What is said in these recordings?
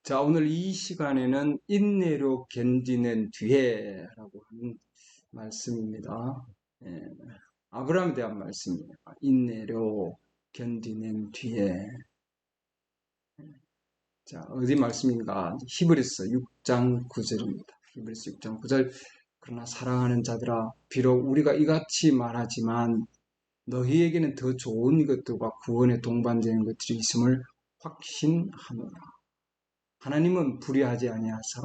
자, 오늘 이 시간에는 인내로 견디는 뒤에라고 하는 말씀입니다. 예, 아브라함에 대한 말씀이에요. 인내로 견디는 뒤에. 자, 어디 말씀인가? 히브리서 6장 9절입니다. 히브리서 6장 9절. 그러나 사랑하는 자들아, 비록 우리가 이같이 말하지만 너희에게는 더 좋은 것들과 구원의 동반되는 것들이 있음을 확신하노라. 하나님은 불의하지 아니하사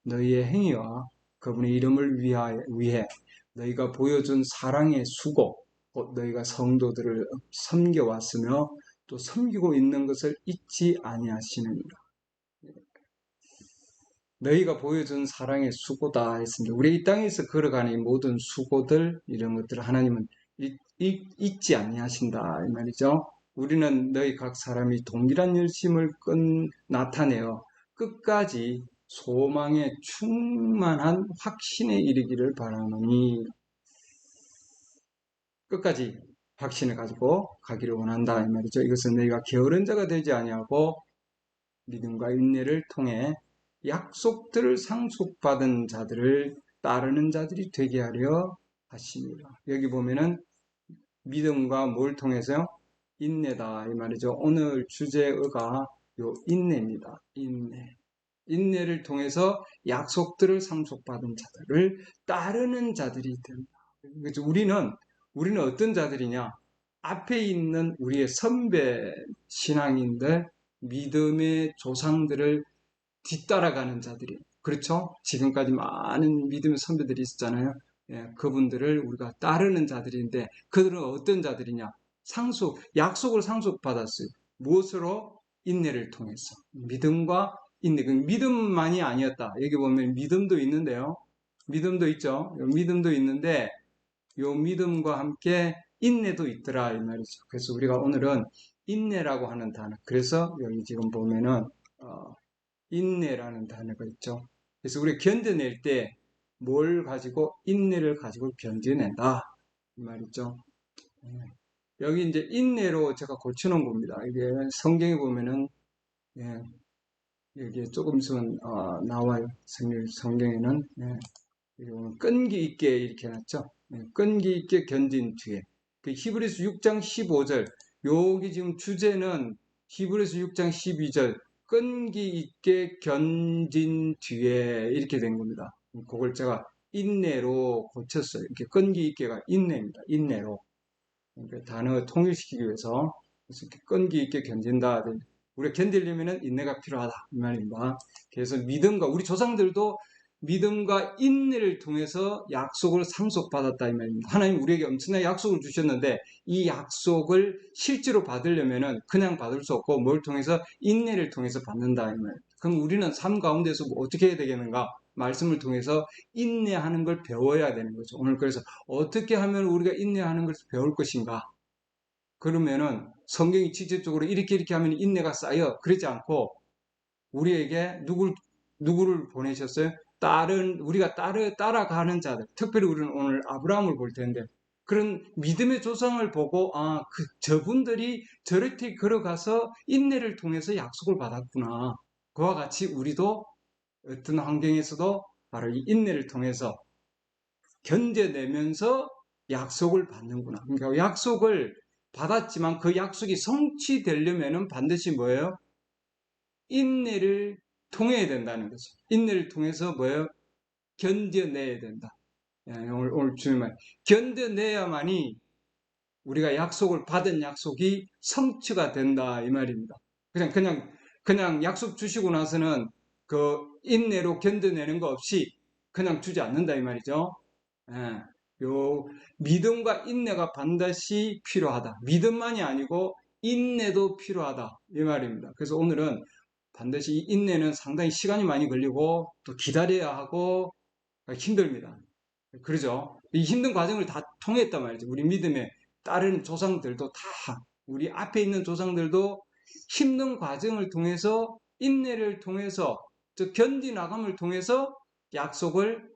너희의 행위와 그분의 이름을 위해 너희가 보여준 사랑의 수고, 곧 너희가 성도들을 섬겨왔으며 또 섬기고 있는 것을 잊지 아니하시느니라. 너희가 보여준 사랑의 수고다 했습니다. 우리 이 땅에서 걸어가는 이 모든 수고들, 이런 것들을 하나님은 잊지 아니하신다 이 말이죠. 우리는 너희 각 사람이 동일한 열심을 나타내어 끝까지 소망에 충만한 확신에 이르기를 바라노니, 끝까지 확신을 가지고 가기를 원한다 이 말이죠. 이것은 너희가 게으른 자가 되지 아니하고 믿음과 인내를 통해 약속들을 상속받은 자들을 따르는 자들이 되게 하려 하십니다. 여기 보면은 믿음과 뭘 통해서요? 인내다 이 말이죠. 오늘 주제가 요 인내입니다. 인내. 인내를 통해서 약속들을 상속받은 자들을 따르는 자들이 된다. 그래서 우리는 어떤 자들이냐? 앞에 있는 우리의 선배 신앙인들, 믿음의 조상들을 뒤따라가는 자들이, 그렇죠? 지금까지 많은 믿음의 선배들이 있었잖아요. 예, 그분들을 우리가 따르는 자들인데, 그들은 어떤 자들이냐? 약속을 상속받았어요. 무엇으로? 인내를 통해서. 믿음과 인내. 믿음만이 아니었다. 여기 보면 믿음도 있는데요. 믿음도 있죠. 믿음도 있는데, 요 믿음과 함께 인내도 있더라 이 말이죠. 그래서 우리가 오늘은 인내라고 하는 단어. 그래서 여기 지금 보면은 인내라는 단어가 있죠. 그래서 우리 견뎌낼 때 뭘 가지고 인내를 가지고 견뎌낸다 이 말이죠. 여기 이제 인내로 제가 고쳐놓은 겁니다. 이게 성경에 보면은 예, 여기 조금 있으면 나와요. 성경에는 끈기 있게 이렇게 해놨죠. 끈기 있게 견딘 뒤에. 그 히브리서 6장 15절. 여기 지금 주제는 히브리서 6장 12절. 끈기 있게 견딘 뒤에 이렇게 된 겁니다. 그걸 제가 인내로 고쳤어요. 이렇게 끈기 있게가 인내입니다. 인내로. 그러니까 단어 통일시키기 위해서 이렇게 끈기 있게 견딘다. 우리가 견디려면 인내가 필요하다. 이 말입니다. 그래서 우리 조상들도 믿음과 인내를 통해서 약속을 상속받았다. 이 말입니다. 하나님 우리에게 엄청난 약속을 주셨는데 이 약속을 실제로 받으려면 그냥 받을 수 없고 뭘 통해서? 인내를 통해서 받는다. 이 말입니다. 그럼 우리는 삶 가운데서 어떻게 해야 되겠는가? 말씀을 통해서 인내하는 걸 배워야 되는 거죠. 오늘 그래서 어떻게 하면 우리가 인내하는 것을 배울 것인가? 그러면은 성경이 직접적으로 이렇게 하면 인내가 쌓여. 그러지 않고 우리에게 누구를 보내셨어요? 우리가 따라가는 자들. 특별히 우리는 오늘 아브라함을 볼 텐데 그런 믿음의 조상을 보고 저분들이 저렇게 걸어가서 인내를 통해서 약속을 받았구나. 그와 같이 우리도 어떤 환경에서도 바로 이 인내를 통해서 견뎌내면서 약속을 받는구나. 그러니까 약속을 받았지만 그 약속이 성취되려면 반드시 뭐예요? 인내를 통해야 된다는 거죠. 인내를 통해서 뭐예요? 견뎌내야 된다. 오늘 주님 말 견뎌내야만이 우리가 약속을 받은 약속이 성취가 된다 이 말입니다. 그냥 약속 주시고 나서는 그 인내로 견뎌내는 거 없이 그냥 주지 않는다 이 말이죠. 예, 요 믿음과 인내가 반드시 필요하다. 믿음만이 아니고 인내도 필요하다 이 말입니다. 그래서 오늘은 반드시 이 인내는 상당히 시간이 많이 걸리고 또 기다려야 하고 힘듭니다. 그러죠? 이 힘든 과정을 다 통했단 말이죠. 우리 믿음의 다른 조상들도 다 우리 앞에 있는 조상들도 힘든 과정을 통해서 인내를 통해서 즉 견디나감을 통해서 약속을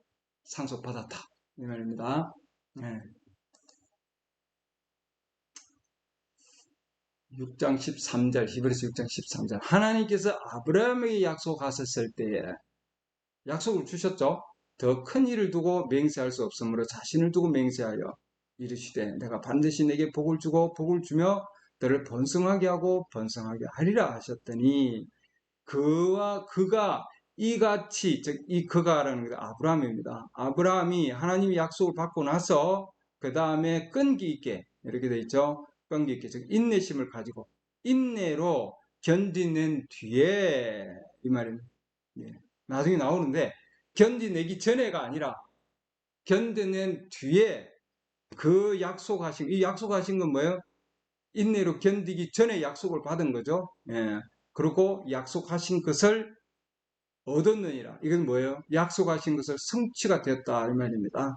상속받았다. 이 말입니다. 네. 6장 13절, 히브리서 6장 13절. 하나님께서 아브라함에게 약속하셨을 때에 약속을 주셨죠. 더 큰 일을 두고 맹세할 수 없으므로 자신을 두고 맹세하여 이르시되 내가 반드시 내게 복을 주고 복을 주며 너를 번성하게 하고 번성하게 하리라 하셨더니 그가 이같이, 즉 이 그가라는 게 아브라함입니다. 아브라함이 하나님이 약속을 받고 나서 그 다음에 끈기 있게 이렇게 돼 있죠. 끈기 있게, 즉 인내심을 가지고 인내로 견디는 뒤에 이 말입니다. 예. 나중에 나오는데 견디내기 전에가 아니라 견디는 뒤에 그 약속하신, 이 약속하신 건 뭐예요? 인내로 견디기 전에 약속을 받은 거죠. 예. 그리고 약속하신 것을 얻었느니라. 이건 뭐예요? 약속하신 것을 성취가 되었다 이 말입니다.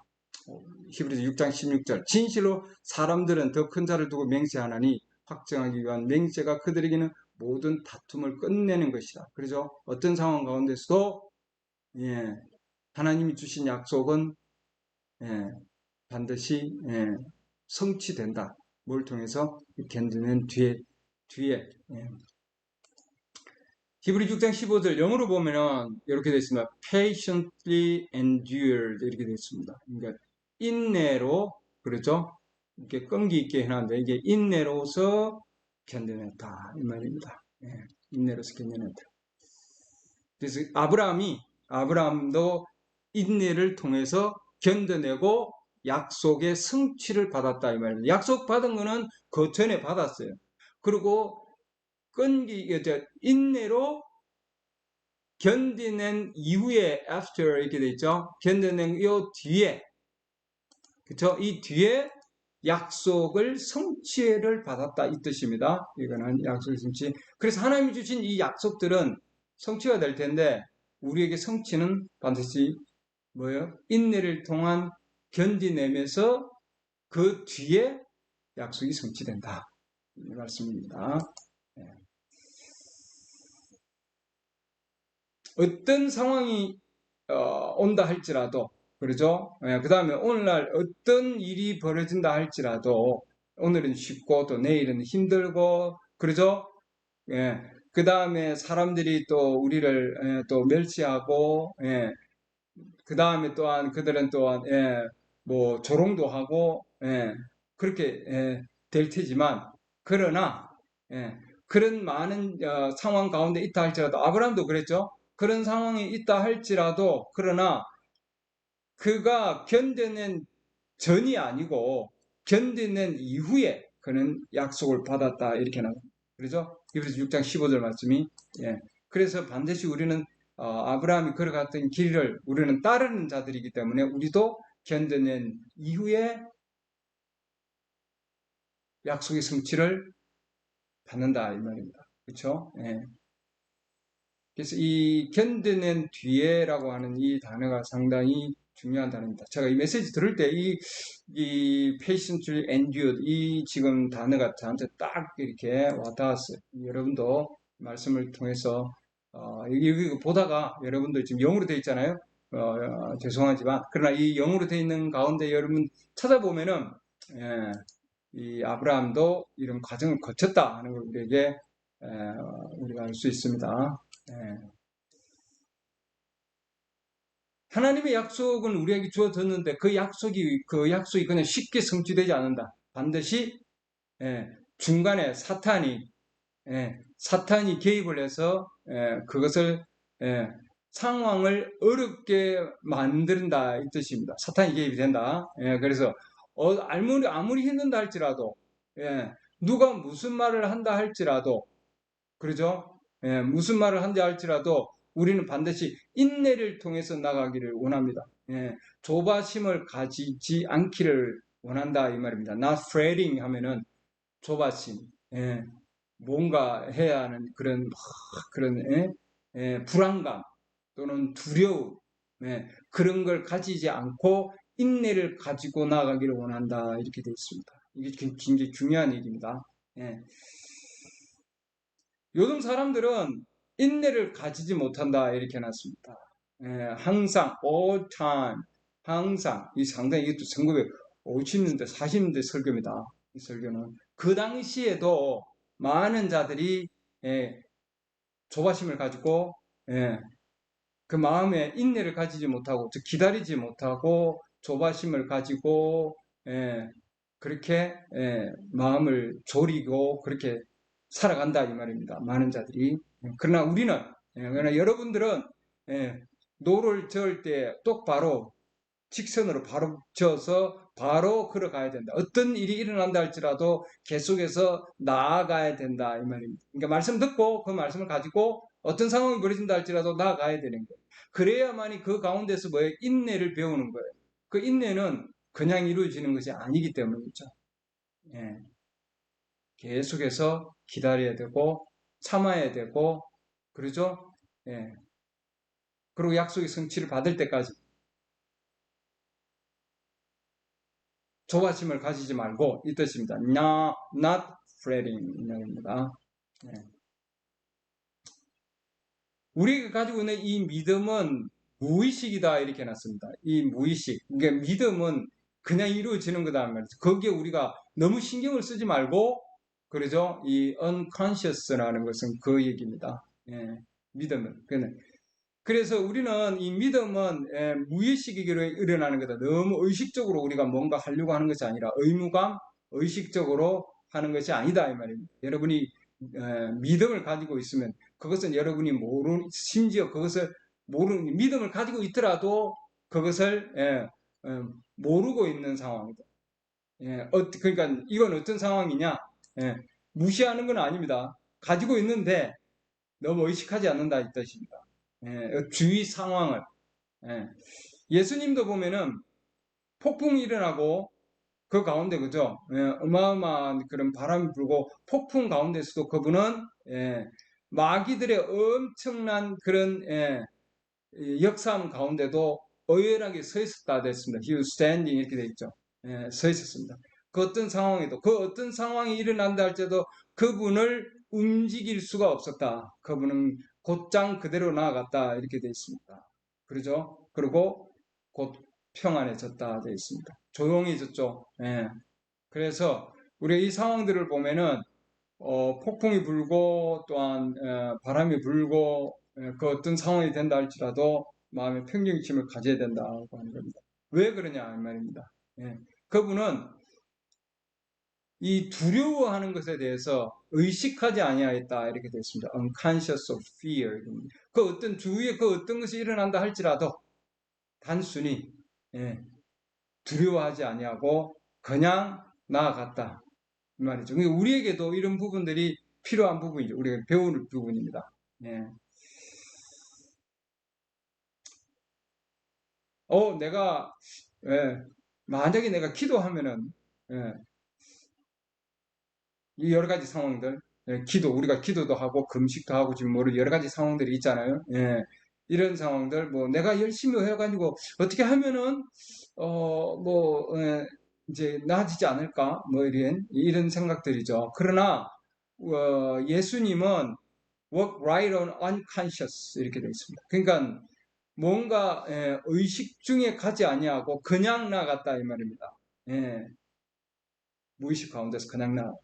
히브리서 6장 16절. 진실로 사람들은 더 큰 자를 두고 맹세하나니 확정하기 위한 맹세가 그들에게는 모든 다툼을 끝내는 것이다. 그렇죠? 어떤 상황 가운데서도 예, 하나님이 주신 약속은 예, 반드시 성취된다. 뭘 통해서? 견디는 뒤에 히브리 6장 15절 영어로 보면은 이렇게 되어 있습니다. patiently endured 이렇게 되어 있습니다. 그러니까 인내로 그렇죠? 이렇게 끈기 있게 해놨는데 이게 인내로서 견뎌냈다 이 말입니다. 인내로서 견뎌냈다. 그래서 아브라함도 인내를 통해서 견뎌내고 약속의 성취를 받았다 이 말입니다. 약속 받은 거는 그 전에 받았어요. 그리고 인내로 견디낸 이후에 after 이렇게 돼 있죠. 견뎌낸 이 뒤에 그렇죠? 이 뒤에 약속을 성취를 받았다 이 뜻입니다. 이거는 약속의 성취. 그래서 하나님이 주신 이 약속들은 성취가 될 텐데 우리에게 성취는 반드시 뭐예요? 인내를 통한 견디내면서 그 뒤에 약속이 성취된다. 이 말씀입니다. 어떤 상황이 온다 할지라도 그러죠? 그 다음에 오늘날 어떤 일이 벌어진다 할지라도 오늘은 쉽고 또 내일은 힘들고 그러죠? 예. 그 다음에 사람들이 또 우리를 또 멸시하고 그 다음에 또한 그들은 또한 뭐 조롱도 하고 그렇게 될 테지만 그러나 그런 많은 상황 가운데 있다 할지라도 아브라함도 그랬죠. 그런 상황이 있다 할지라도 그러나 그가 견뎌낸 전이 아니고 견뎌낸 이후에 그는 약속을 받았다 이렇게 나옵니다. 그렇죠? 히브리서 6장 15절 말씀이 그래서 반드시 우리는 아브라함이 걸어갔던 길을 우리는 따르는 자들이기 때문에 우리도 견뎌낸 이후에 약속의 성취를 받는다 이 말입니다. 그렇죠? 그래서 이 견뎌낸 뒤에라고 하는 이 단어가 상당히 중요한 단어입니다. 제가 이 메시지 들을 때 이 patiently endured 이 지금 단어가 저한테 딱 이렇게 와닿았어요. 여러분도 말씀을 통해서 여기 보다가 여러분들 지금 영어로 되어 있잖아요. 죄송하지만 그러나 이 영어로 되어 있는 가운데 여러분 찾아보면은 이 아브라함도 이런 과정을 거쳤다 하는 걸 우리에게 우리가 알 수 있습니다. 하나님의 약속은 우리에게 주어졌는데 그 약속이 그냥 쉽게 성취되지 않는다. 반드시 중간에 사탄이 개입을 해서 그것을 상황을 어렵게 만든다 이 뜻입니다. 사탄이 개입이 된다. 그래서 아무리 힘든다 할지라도 누가 무슨 말을 한다 할지라도 그러죠? 무슨 말을 한다 할지라도 우리는 반드시 인내를 통해서 나가기를 원합니다. 조바심을 가지지 않기를 원한다 이 말입니다. Not fretting 하면은 조바심, 뭔가 해야 하는 그런 불안감 또는 두려움 그런 걸 가지지 않고 인내를 가지고 나가기를 원한다 이렇게 되어 있습니다. 이게 굉장히 중요한 얘기입니다. 요즘 사람들은 인내를 가지지 못한다 이렇게 해놨습니다. 항상 all time 항상 이 상당히 이것도 1950년대 40년대 설교입니다. 이 설교는 그 당시에도 많은 자들이 조바심을 가지고 그 마음에 인내를 가지지 못하고 즉 기다리지 못하고 조바심을 가지고 그렇게 마음을 졸이고 그렇게 살아간다 이 말입니다. 많은 자들이. 그러나 우리는 그러나 여러분들은 노를 저을 때 똑바로 직선으로 바로 져서 바로 걸어가야 된다. 어떤 일이 일어난다 할지라도 계속해서 나아가야 된다 이 말입니다. 그러니까 말씀 듣고 그 말씀을 가지고 어떤 상황이 벌어진다 할지라도 나아가야 되는 거예요. 그래야만이 그 가운데서 뭐예요? 인내를 배우는 거예요. 그 인내는 그냥 이루어지는 것이 아니기 때문이죠. 예. 계속해서 기다려야 되고 참아야 되고 그러죠? 예. 그리고 약속의 성취를 받을 때까지 조바심을 가지지 말고 이 뜻입니다. not fretting 이 말입니다. 예. 우리가 가지고 있는 이 믿음은 무의식이다 이렇게 해놨습니다. 이 무의식, 그러니까 믿음은 그냥 이루어지는 거다 말이죠. 거기에 우리가 너무 신경을 쓰지 말고 그러죠. 이 unconscious라는 것은 그 얘기입니다. 예, 믿음은 그래서 우리는 이 믿음은 무의식으로 일어나는 거다. 너무 의식적으로 우리가 뭔가 하려고 하는 것이 아니라 의무감, 의식적으로 하는 것이 아니다 이 말입니다. 여러분이 믿음을 가지고 있으면 그것은 여러분이 모르는 심지어 그것을 모르는 믿음을 가지고 있더라도 그것을 모르고 있는 상황이다. 그러니까 이건 어떤 상황이냐? 무시하는 건 아닙니다. 가지고 있는데 너무 의식하지 않는다 이 뜻입니다. 주위 상황을 예수님도 보면은 폭풍이 일어나고 그 가운데 그죠? 어마어마한 그런 바람이 불고 폭풍 가운데서도 그분은 마귀들의 엄청난 그런 역사함 가운데도 의연하게 서 있었다 됐습니다. He was standing 이렇게 돼 있죠. 서 있었습니다. 그 어떤 상황에도 그 어떤 상황이 일어난다 할지라도 그분을 움직일 수가 없었다. 그분은 곧장 그대로 나아갔다 이렇게 되어 있습니다. 그러죠? 그리고 곧 평안해졌다 되어 있습니다. 조용해졌죠. 그래서 우리 이 상황들을 보면은 폭풍이 불고 또한 바람이 불고 그 어떤 상황이 된다 할지라도 마음의 평정심을 가져야 된다고 하는 겁니다. 왜 그러냐 이 말입니다. 그분은 이 두려워하는 것에 대해서 의식하지 아니하였다 이렇게 되어 있습니다. unconscious of fear. 그 어떤 주위에 그 어떤 것이 일어난다 할지라도 단순히 두려워하지 아니하고 그냥 나아갔다 이 말이죠. 그러니까 우리에게도 이런 부분들이 필요한 부분이죠. 우리가 배우는 부분입니다. 내가 만약에 내가 기도하면은 이 여러 가지 상황들, 우리가 기도도 하고 금식도 하고 지금 모르 여러 가지 상황들이 있잖아요. 이런 상황들, 뭐 내가 열심히 해가지고 어떻게 하면은 이제 나아지지 않을까, 뭐 이런 생각들이죠. 그러나 예수님은 work right on unconscious 이렇게 되어 있습니다. 그러니까 뭔가 의식 중에 가지 아니하고 그냥 나갔다 이 말입니다. 무의식 가운데서 그냥 나갔다.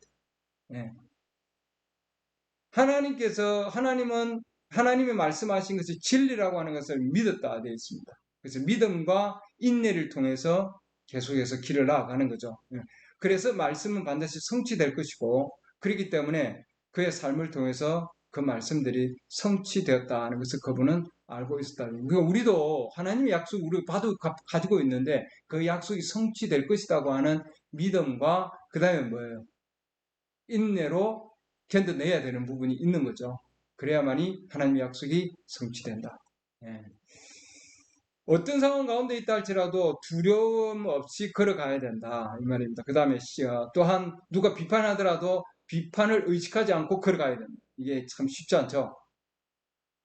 하나님은 하나님이 말씀하신 것이 진리라고 하는 것을 믿었다 되어 있습니다. 그래서 믿음과 인내를 통해서 계속해서 길을 나아가는 거죠. 그래서 말씀은 반드시 성취될 것이고 그렇기 때문에 그의 삶을 통해서 그 말씀들이 성취되었다 하는 것을 그분은 알고 있었다. 그러니까 우리도 하나님의 약속 우리 가지고 있는데 그 약속이 성취될 것이라고 하는 믿음과 그 다음에 뭐예요? 인내로 견뎌내야 되는 부분이 있는 거죠. 그래야만이 하나님의 약속이 성취된다. 어떤 상황 가운데 있다 할지라도 두려움 없이 걸어가야 된다 이 말입니다. 그 다음에 또한 누가 비판하더라도 비판을 의식하지 않고 걸어가야 된다. 이게 참 쉽지 않죠.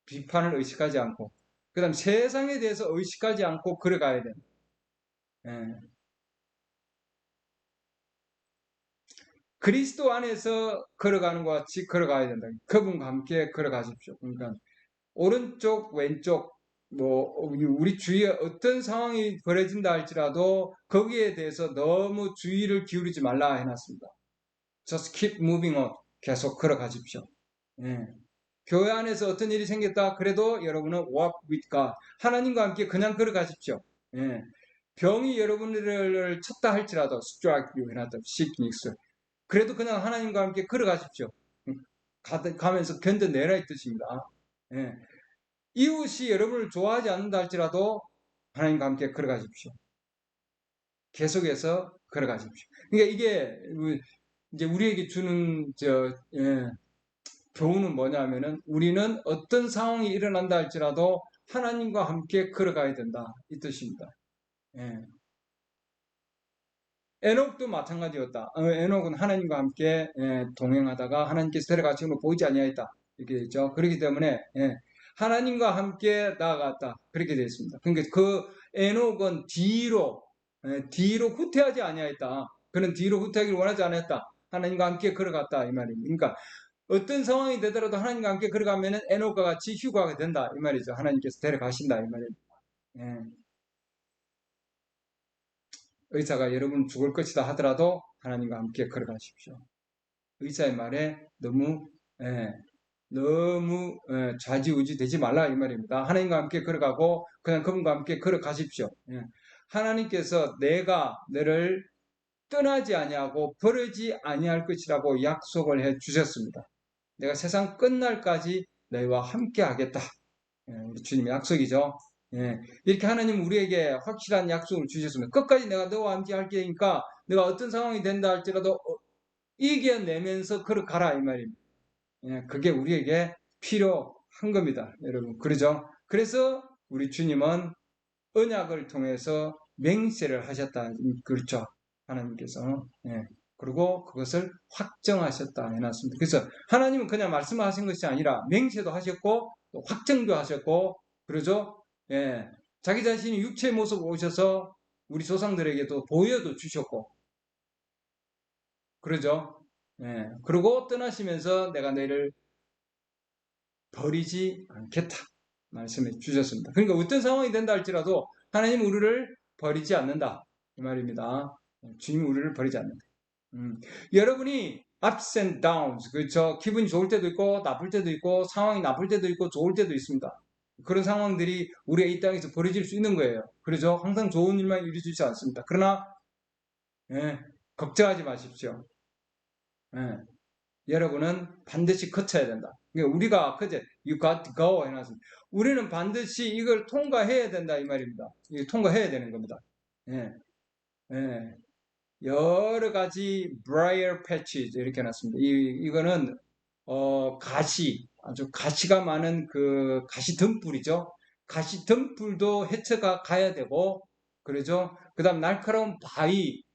비판을 의식하지 않고 그 다음 세상에 대해서 의식하지 않고 걸어가야 된다. 그리스도 안에서 걸어가는 것 같이 걸어가야 된다. 그분과 함께 걸어가십시오. 그러니까 오른쪽 왼쪽 뭐 우리 주위에 어떤 상황이 벌어진다 할지라도 거기에 대해서 너무 주의를 기울이지 말라 해놨습니다. Just keep moving on. 계속 걸어가십시오. 예. 교회 안에서 어떤 일이 생겼다. 그래도 여러분은 walk with God. 하나님과 함께 그냥 걸어가십시오. 예. 병이 여러분들을 쳤다 할지라도 strike you another sickness. 그래도 그냥 하나님과 함께 걸어가십시오. 가면서 견뎌내라 이 뜻입니다. 예. 이웃이 여러분을 좋아하지 않는다 할지라도 하나님과 함께 걸어가십시오. 계속해서 걸어가십시오. 그러니까 이게 이제 우리에게 주는 교훈은 뭐냐면은 우리는 어떤 상황이 일어난다 할지라도 하나님과 함께 걸어가야 된다 이 뜻입니다. 예. 에녹도 마찬가지였다. 에녹은 하나님과 함께 동행하다가 하나님께서 데려가시는 걸 보이지 아니하였다 이렇게 되죠. 그렇기 때문에 하나님과 함께 나아갔다 그렇게 되어 있습니다. 그러니까 그 에녹은 뒤로 후퇴하지 아니하였다. 그는 뒤로 후퇴하기를 원하지 않았다. 하나님과 함께 걸어갔다 이 말입니다. 그러니까 어떤 상황이 되더라도 하나님과 함께 걸어가면은 에녹과 같이 휴가가 된다 이 말이죠. 하나님께서 데려가신다 이 말입니다. 예. 의사가 여러분 죽을 것이다 하더라도 하나님과 함께 걸어가십시오. 의사의 말에 너무 좌지우지 되지 말라 이 말입니다. 하나님과 함께 걸어가고 그냥 그분과 함께 걸어가십시오. 하나님께서 내가 너를 떠나지 아니하고 버리지 아니할 것이라고 약속을 해 주셨습니다. 내가 세상 끝날까지 너희와 함께 하겠다. 우리 주님의 약속이죠. 이렇게 하나님 우리에게 확실한 약속을 주셨습니다. 끝까지 내가 너와 함께 할 테니까 내가 어떤 상황이 된다 할지라도 이겨내면서 걸어가라 이 말입니다. 그게 우리에게 필요한 겁니다. 여러분 그러죠? 그래서 우리 주님은 언약을 통해서 맹세를 하셨다. 그렇죠? 하나님께서. 그리고 그것을 확정하셨다 해놨습니다. 그래서 하나님은 그냥 말씀하신 것이 아니라 맹세도 하셨고 또 확정도 하셨고 그러죠? 자기 자신이 육체의 모습으로 오셔서 우리 조상들에게도 보여도 주셨고 그러죠? 그리고 떠나시면서 내가 너희를 버리지 않겠다 말씀해 주셨습니다. 그러니까 어떤 상황이 된다 할지라도 하나님 우리를 버리지 않는다 이 말입니다. 주님 우리를 버리지 않는다. 여러분이 ups and downs 그렇죠. 기분이 좋을 때도 있고 나쁠 때도 있고 상황이 나쁠 때도 있고 좋을 때도 있습니다. 그런 상황들이 우리의 이 땅에서 벌어질 수 있는 거예요. 그렇죠. 항상 좋은 일만 이루어지지 않습니다. 그러나 걱정하지 마십시오. 여러분은 반드시 거쳐야 된다. 그러니까 우리가 그제 you got to go 해놨습니다. 우리는 반드시 이걸 통과해야 된다 이 말입니다. 이거 통과해야 되는 겁니다. 여러 가지 briar patches 이렇게 해놨습니다. 이거는 아주 가시가 많은 그 가시 등불이죠. 가시 등불도 헤쳐가 가야 되고 그러죠. 그다음 날카로운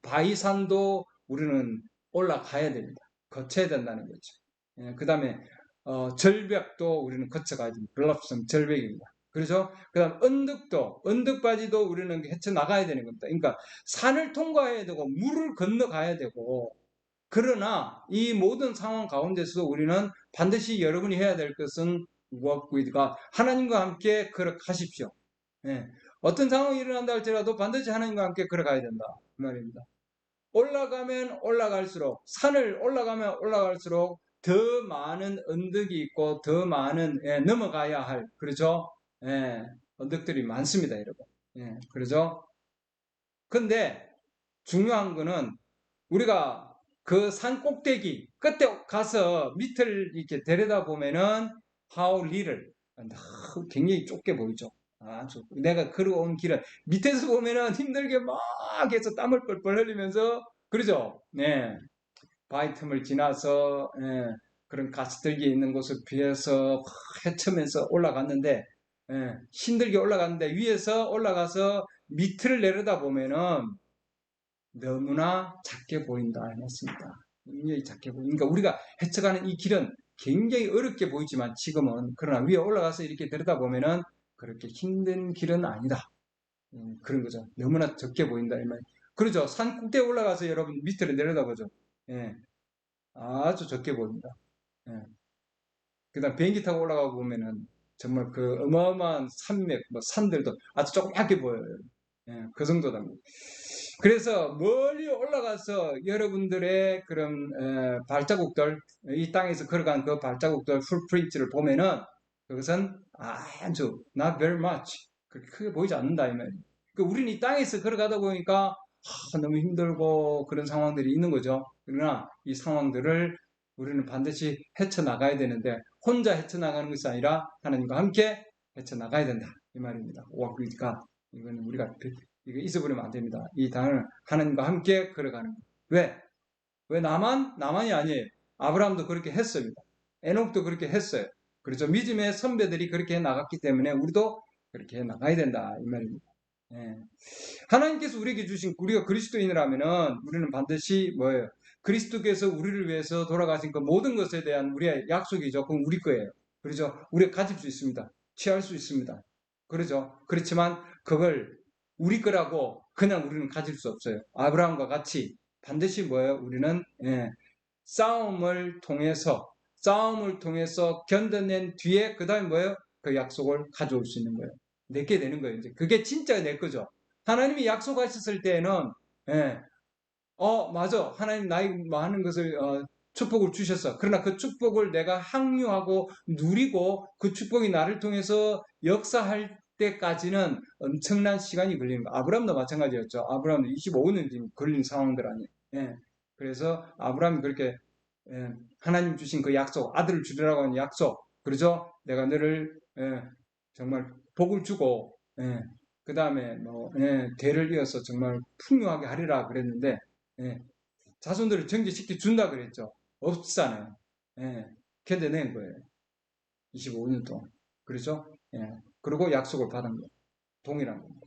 바위산도 우리는 올라가야 됩니다. 거쳐야 된다는 거죠. 그 다음에 절벽도 우리는 거쳐가야 됩니다. 블러프성 절벽입니다. 그렇죠? 그 다음 언덕바지도 우리는 헤쳐나가야 되는 겁니다. 그러니까 산을 통과해야 되고 물을 건너가야 되고 그러나 이 모든 상황 가운데서 우리는 반드시 여러분이 해야 될 것은 walk with God. 하나님과 함께 걸어가십시오. 어떤 상황이 일어난다 할지라도 반드시 하나님과 함께 걸어가야 된다. 그 말입니다. 올라가면 올라갈수록 산을 올라가면 올라갈수록 더 많은 언덕이 있고 더 많은 넘어가야 할 그렇죠? 언덕들이 많습니다, 여러분. 그렇죠? 근데 중요한 거는 우리가 그 산 꼭대기 끝에 가서 밑을 이렇게 데려다 보면은 how little 굉장히 좁게 보이죠. 내가 걸어온 길은 밑에서 보면은 힘들게 막 해서 땀을 뻘뻘 흘리면서 그러죠. 바위 틈을 지나서 그런 가스들기 있는 곳을 피해서 헤치면서 올라갔는데 힘들게 올라갔는데 위에서 올라가서 밑을 내려다 보면은 너무나 작게 보인다 했습니다. 굉장히 작게 보이니까 우리가 헤쳐가는 이 길은 굉장히 어렵게 보이지만 지금은 그러나 위에 올라가서 이렇게 들여다보면은 그렇게 힘든 길은 아니다. 그런 거죠. 너무나 적게 보인다 이 말. 그러죠. 산 꼭대에 올라가서 여러분 밑으로 내려다보죠. 아주 적게 보입니다. 그다음 비행기 타고 올라가고 보면은 정말 그 어마어마한 산맥, 산들도 아주 조그맣게 보여요. 그 정도다. 그래서 멀리 올라가서 여러분들의 그런 발자국들, 이 땅에서 걸어간 그 발자국들 풀프린트를 보면은 그것은 아주 not very much 그렇게 크게 보이지 않는다 이 말이에요. 우리는 이 땅에서 걸어가다 보니까 너무 힘들고 그런 상황들이 있는 거죠. 그러나 이 상황들을 우리는 반드시 헤쳐나가야 되는데 혼자 헤쳐나가는 것이 아니라 하나님과 함께 헤쳐나가야 된다 이 말입니다. walk with God. 이거는 우리가 이거 잊어버리면 안 됩니다. 이 단어는 하나님과 함께 걸어가는 거. 왜? 왜 나만이 아니에요. 아브라함도 그렇게 했습니다. 에녹도 그렇게 했어요. 그렇죠. 믿음의 선배들이 그렇게 해 나갔기 때문에 우리도 그렇게 해 나가야 된다 이 말입니다. 예. 하나님께서 우리에게 주신 우리가 그리스도인이라면은 우리는 반드시 뭐예요? 그리스도께서 우리를 위해서 돌아가신 그 모든 것에 대한 우리의 약속이죠. 그건 우리 거예요. 그렇죠. 우리가 가질 수 있습니다. 취할 수 있습니다. 그렇죠. 그렇지만 그걸 우리 거라고 그냥 우리는 가질 수 없어요. 아브라함과 같이 반드시 뭐예요? 우리는 싸움을 통해서 견뎌낸 뒤에 그 다음에 뭐예요? 그 약속을 가져올 수 있는 거예요. 내게 되는 거예요. 이제 그게 진짜 내 거죠. 하나님이 약속하셨을 때에는 맞아. 하나님 나에게 많은 것을 축복을 주셨어. 그러나 그 축복을 내가 항유하고 누리고 그 축복이 나를 통해서 역사할 때까지는 엄청난 시간이 걸리는 거. 아브라함도 마찬가지였죠. 아브라함도 25년 걸린 상황들 아니에요. 예. 그래서 아브라함이 그렇게 하나님 주신 그 약속, 아들을 주리라고 하는 약속, 그러죠? 내가 너를 정말 복을 주고 그 다음에 뭐 대를 이어서 정말 풍요하게 하리라 그랬는데 자손들을 정죄시켜 준다 그랬죠. 없잖아요. 견뎌낸 거예요. 25년 동안. 그렇죠? 그리고 약속을 받은 거예요. 동일한 겁니다.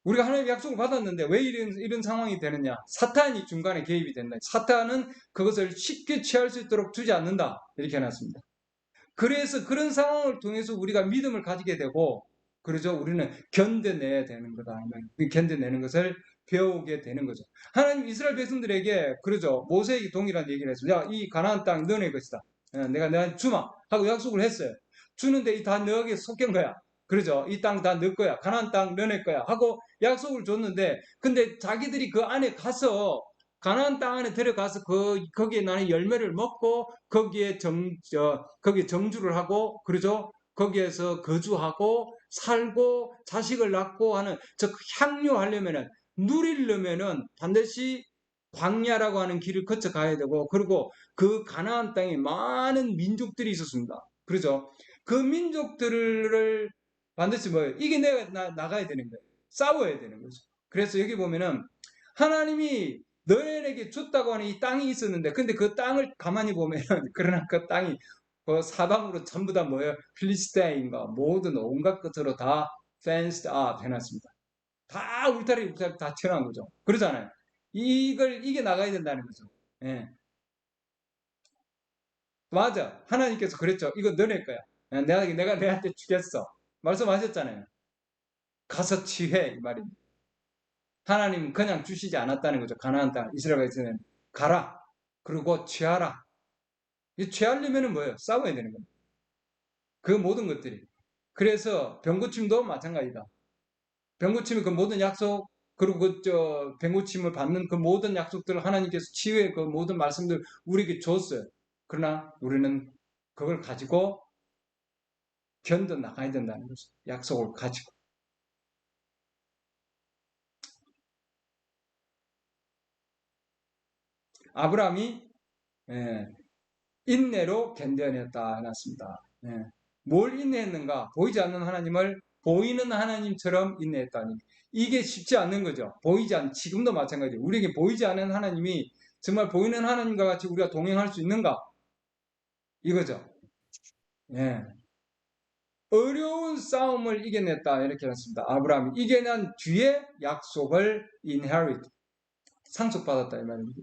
우리가 하나님의 약속을 받았는데 왜 이런 상황이 되느냐? 사탄이 중간에 개입이 된다. 사탄은 그것을 쉽게 취할 수 있도록 주지 않는다. 이렇게 해놨습니다. 그래서 그런 상황을 통해서 우리가 믿음을 가지게 되고, 그러죠. 우리는 견뎌내야 되는 거다. 견뎌내는 것을 배우게 되는 거죠. 하나님 이스라엘 백성들에게, 그러죠. 모세에게 동일한 얘기를 했어요. 야, 이 가나안 땅 너네 것이다. 내가 너한테 주마. 하고 약속을 했어요. 주는데 이 다 너에게 속한 거야. 그러죠. 이 땅 다 너 거야. 가나안 땅 너네 거야. 하고 약속을 줬는데, 근데 자기들이 그 안에 가서 가나안 땅 안에 들어가서 거기에 나는 열매를 먹고 거기에 정주를 하고 그러죠. 거기에서 거주하고 살고 자식을 낳고 하는 향유하려면은 누리려면은 반드시 광야라고 하는 길을 거쳐 가야 되고 그리고 그 가나안 땅에 많은 민족들이 있었습니다. 그러죠. 그 민족들을 반드시 이겨내 나가야 되는 거예요. 싸워야 되는 거죠. 그래서 여기 보면은 하나님이 너희에게 줬다고 하는 이 땅이 있었는데 근데 그 땅을 가만히 보면은 그러나 그 땅이 그 사방으로 전부 다 뭐예요? 필리스테인과 모든 온갖 것으로 다 fenced up 해놨습니다. 다 울타리 다 쳐놓은 거죠. 그러잖아요. 이걸 이겨 나가야 된다는 거죠. 예. 맞아. 하나님께서 그랬죠. 이거 너네 거야. 내가 내한테 주겠어. 말씀하셨잖아요. 가서 취해 이 말입니다. 하나님은 그냥 주시지 않았다는 거죠. 가나안 땅 이스라엘에서는 가라. 그리고 취하라. 이 취하려면 뭐예요? 싸워야 되는 겁니다. 그 모든 것들이. 그래서 병고침도 마찬가지다. 병고침이 그 모든 약속 그리고 병고침을 받는 그 모든 약속들을 하나님께서 치유의 그 모든 말씀들 우리에게 줬어요. 그러나 우리는 그걸 가지고 견뎌 나가야 된다는 거죠. 약속을 가지고. 아브라함이 인내로 견뎌냈다 해놨습니다. 뭘 인내했는가? 보이지 않는 하나님을 보이는 하나님처럼 인내했다니. 이게 쉽지 않는 거죠. 지금도 마찬가지예요. 우리에게 보이지 않는 하나님이 정말 보이는 하나님과 같이 우리가 동행할 수 있는가? 이거죠. 예. 어려운 싸움을 이겨냈다. 이렇게 했습니다. 아브라함이 이겨낸 뒤에 약속을 inherit. 상속받았다. 이 말입니다.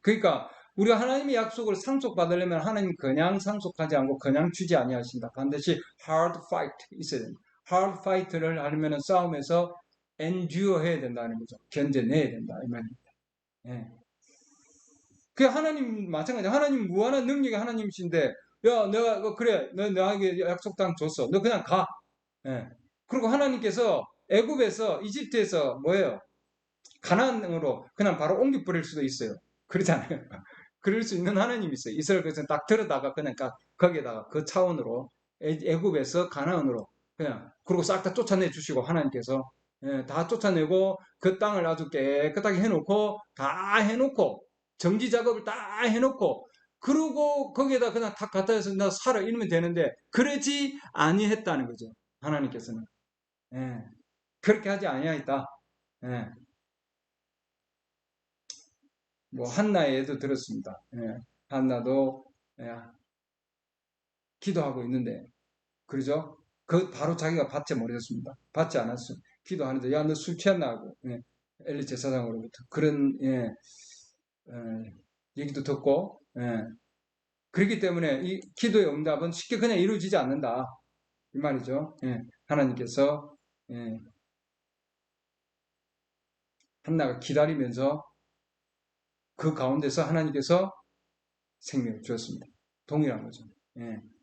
그러니까 우리가 하나님의 약속을 상속받으려면 하나님 그냥 상속하지 않고 그냥 주지 아니하신다. 반드시 hard fight 있어야 됩니다. hard fight를 하려면 싸움에서 endure 해야 된다는 거죠. 견뎌내야 된다. 이 말입니다. 예. 그 하나님 마찬가지. 하나님 무한한 능력의 하나님이신데 야 내가 그래 너 나에게 약속 땅 줬어. 너 그냥 가. 예. 그리고 하나님께서 애굽에서 이집트에서 뭐예요? 가나안으로 그냥 바로 옮겨 버릴 수도 있어요. 그렇잖아요. 그럴 수 있는 하나님이 있어요. 이스라엘 백성 딱 들어다가 그냥 거기에다가 그 차원으로 애굽에서 가나안으로 그냥 그리고 싹 다 쫓아내 주시고 하나님께서 다 쫓아내고 그 땅을 아주 깨끗하게 해놓고 다 해놓고 정지 작업을 다 해놓고 그러고 거기에다 그냥 탁 갖다 해서 나 살아 이러면 되는데 그러지 아니했다는 거죠. 하나님께서는 그렇게 하지 아니하였다. 예. 뭐 한나의 예도 들었습니다. 한나도 예, 기도하고 있는데 그러죠? 그 바로 자기가 받지 못했습니다. 받지 않았어요. 기도하는데 야 너 술 취했나 하고 엘리 제사장으로부터 그런 얘기도 듣고 그렇기 때문에 이 기도의 응답은 쉽게 그냥 이루어지지 않는다 이 말이죠. 하나님께서 예, 한나가 기다리면서 그 가운데서 하나님께서 생명을 주었습니다. 동일한 거죠.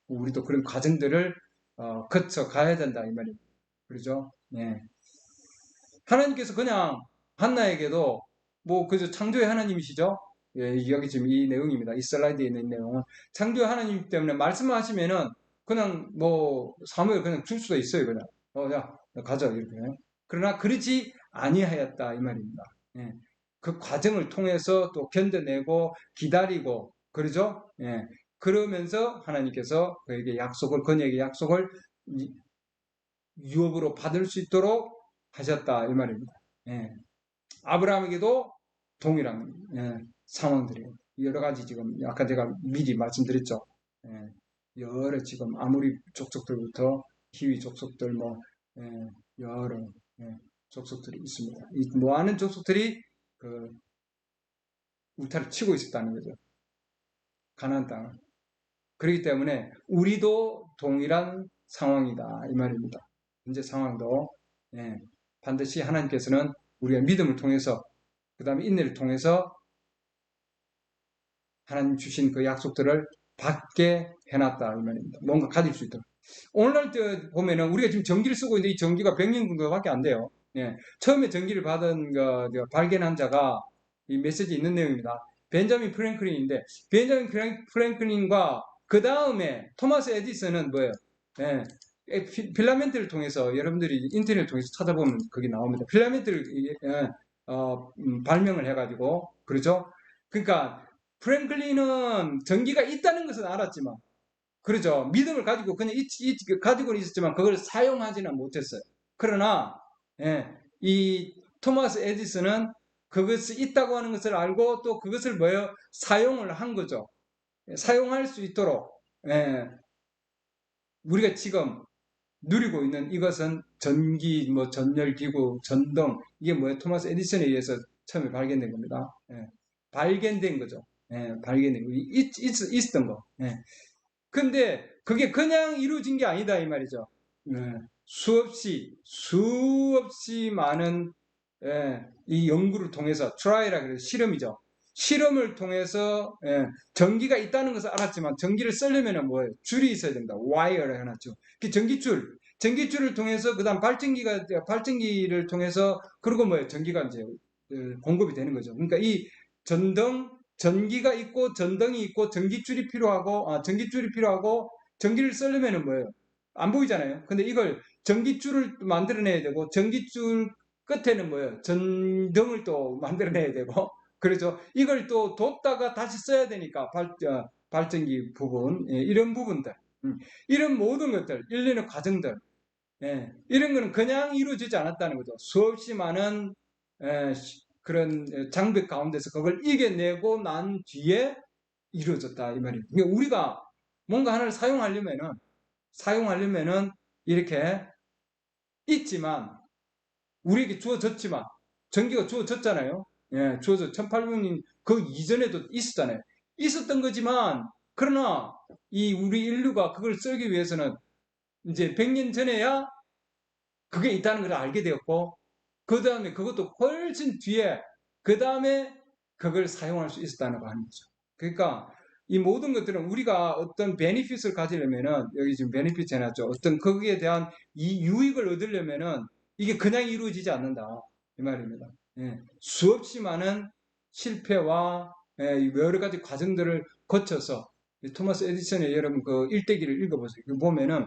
우리도 그런 과정들을 거쳐 가야 된다 이 말입니다. 그렇죠? 하나님께서 그냥 한나에게도 뭐 그저 창조의 하나님이시죠? 여기 지금 이 내용입니다. 이 슬라이드에 있는 내용은 창조의 하나님 때문에 말씀하시면은 그냥 뭐 사무엘 그냥 줄 수도 있어요. 그냥 야 가자 이렇게. 그러나 그러지 아니하였다 이 말입니다. 그 과정을 통해서 또 견뎌내고 기다리고 그러죠? 그러면서 하나님께서 그녀에게 약속을 유업으로 받을 수 있도록 하셨다 이 말입니다. 아브라함에게도 동일한 상황들이에요. 여러 가지 지금 아까 제가 미리 말씀드렸죠. 여러 지금 아무리 족속들부터 히위 족속들 뭐 여러 족속들이 있습니다. 이 많은 족속들이 그 울타를 치고 있었다는 거죠. 가나안 땅을. 그렇기 때문에 우리도 동일한 상황이다 이 말입니다. 현재 상황도 반드시 하나님께서는 우리의 믿음을 통해서 그 다음에 인내를 통해서 하나님 주신 그 약속들을 받게 해놨다 이 말입니다. 뭔가 가질 수 있도록. 오늘날 보면은 우리가 지금 전기를 쓰고 있는데 이 전기가 100년 정도밖에 안 돼요. 처음에 전기를 받은 발견한 자가 이 메시지 있는 내용입니다. 벤자민 프랭클린인데 벤자민 프랭클린과 그 다음에 토마스 에디슨은 뭐예요? 필라멘트를 통해서 여러분들이 인터넷을 통해서 찾아보면 거기 나옵니다. 필라멘트를 발명을 해가지고 그렇죠? 그러니까 프랭클린은 전기가 있다는 것은 알았지만 그렇죠. 믿음을 가지고 그냥 가지고 있었지만 그걸 사용하지는 못했어요. 그러나 이 토마스 에디슨은 그것이 있다고 하는 것을 알고 또 그것을 뭐예요? 사용을 한 거죠. 사용할 수 있도록 우리가 지금 누리고 있는 이것은 전기, 뭐 전열기구, 전등 이게 뭐예요? 토마스 에디슨에 의해서 처음에 발견된 겁니다. 발견된 거죠. 발견된 거. 있었던 거. 근데 그게 그냥 이루어진 게 아니다 이 말이죠. 수없이 많은 이 연구를 통해서 트라이라 그래서 실험이죠. 실험을 통해서 전기가 있다는 것을 알았지만 전기를 쓰려면 뭐예요? 줄이 있어야 된다. 와이어를 해놨죠. 그 전기줄을 통해서 그다음 발전기를 통해서 그리고 뭐예요? 전기가 이제 공급이 되는 거죠. 그러니까 이 전기가 있고 전등이 있고 전기줄이 필요하고 전기를 쓰려면 뭐예요? 안 보이잖아요. 근데 이걸 전기줄을 만들어내야 되고 전기줄 끝에는 뭐예요? 전등을 또 만들어내야 되고 그렇죠. 이걸 또 뒀다가 다시 써야 되니까 발전기 부분 이런 부분들 이런 모든 것들 일련의 과정들 이런 거는 그냥 이루어지지 않았다는 거죠. 수없이 많은 그런 장벽 가운데서 그걸 이겨내고 난 뒤에 이루어졌다 이 말이에요. 그러니까 우리가 뭔가 하나를 사용하려면은 이렇게 있지만 우리에게 주어졌지만 전기가 주어졌잖아요. 주어져 1800년 그 이전에도 있었잖아요. 있었던 거지만 그러나 이 우리 인류가 그걸 쓰기 위해서는 이제 100년 전에야 그게 있다는 걸 알게 되었고 그 다음에 그것도 훨씬 뒤에 그 다음에 그걸 사용할 수 있었다는 거 하는 거죠. 그러니까 이 모든 것들은 우리가 어떤 베니핏을 가지려면은 여기 지금 베니핏 해놨죠. 어떤 거기에 대한 이 유익을 얻으려면은 이게 그냥 이루어지지 않는다 이 말입니다. 예, 수없이 많은 실패와 여러 가지 과정들을 거쳐서 토마스 에디슨의 여러분 그 일대기를 읽어보세요. 그 보면은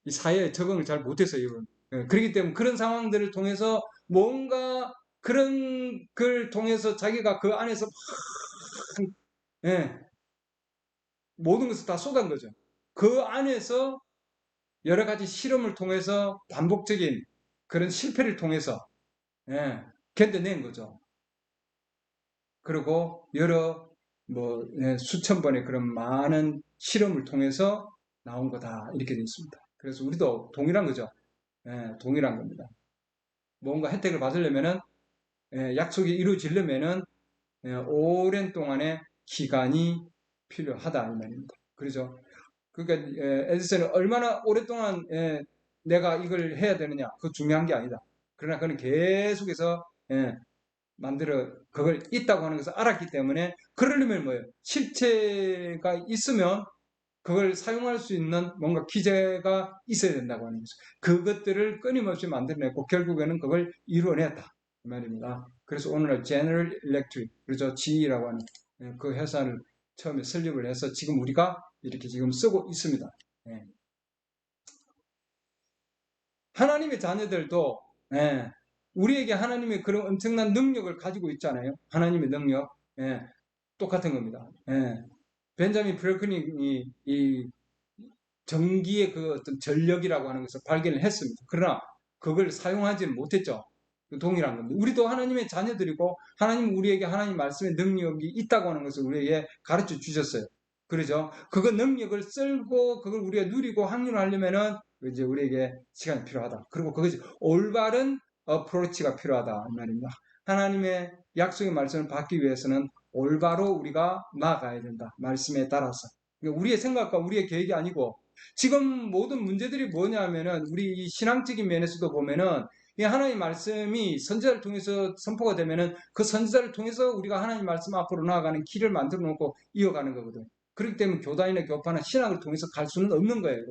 이 사회에 적응을 잘 못했어요. 이분. 그렇기 때문에 그런 상황들을 통해서 뭔가 그런 걸 통해서 자기가 그 안에서 예, 모든 것을 다 쏟은 거죠. 그 안에서 여러 가지 실험을 통해서 반복적인 그런 실패를 통해서 견뎌낸 거죠. 그리고 여러 수천 번의 그런 많은 실험을 통해서 나온 거다 이렇게 되어 있습니다. 그래서 우리도 동일한 거죠. 동일한 겁니다. 뭔가 혜택을 받으려면은 약속이 이루어지려면은 오랜 동안의 기간이 필요하다 이 말입니다. 그렇죠? 그러니까 에디슨은 얼마나 오랫동안 내가 이걸 해야 되느냐 그거 중요한 게 아니다. 그러나 그는 계속해서 만들어 그걸 있다고 하는 것을 알았기 때문에 그러려면 뭐예요? 실체가 있으면 그걸 사용할 수 있는 뭔가 기재가 있어야 된다고 하는 거죠. 그것들을 끊임없이 만들어냈고 결국에는 그걸 이루어냈다 이 말입니다. 그래서 오늘날 General Electric 그렇죠? GE라고 하는 그 회사를 처음에 설립을 해서 지금 우리가 이렇게 지금 쓰고 있습니다. 예. 하나님의 자녀들도 우리에게 하나님의 그런 엄청난 능력을 가지고 있잖아요. 하나님의 능력 똑같은 겁니다. 벤자민 프랭클린이 이 전기의 그 어떤 전력이라고 하는 것을 발견을 했습니다. 그러나 그걸 사용하지는 못했죠. 동일한 겁니다. 우리도 하나님의 자녀들이고 하나님 우리에게 하나님 말씀의 능력이 있다고 하는 것을 우리에게 가르쳐 주셨어요. 그러죠? 그 능력을 쓸고 그걸 우리가 누리고 확률하려면은 이제 우리에게 시간이 필요하다. 그리고 그것이 올바른 어프로치가 필요하다 이 말입니다. 하나님의 약속의 말씀을 받기 위해서는 올바로 우리가 나아가야 된다. 말씀에 따라서. 우리의 생각과 우리의 계획이 아니고 지금 모든 문제들이 뭐냐면은 우리 신앙적인 면에서도 보면은 이 하나님 말씀이 선지자를 통해서 선포가 되면은 그 선지자를 통해서 우리가 하나님 말씀 앞으로 나아가는 길을 만들어 놓고 이어가는 거거든. 그렇기 때문에 교단이나 교파나 신학을 통해서 갈 수는 없는 거예요.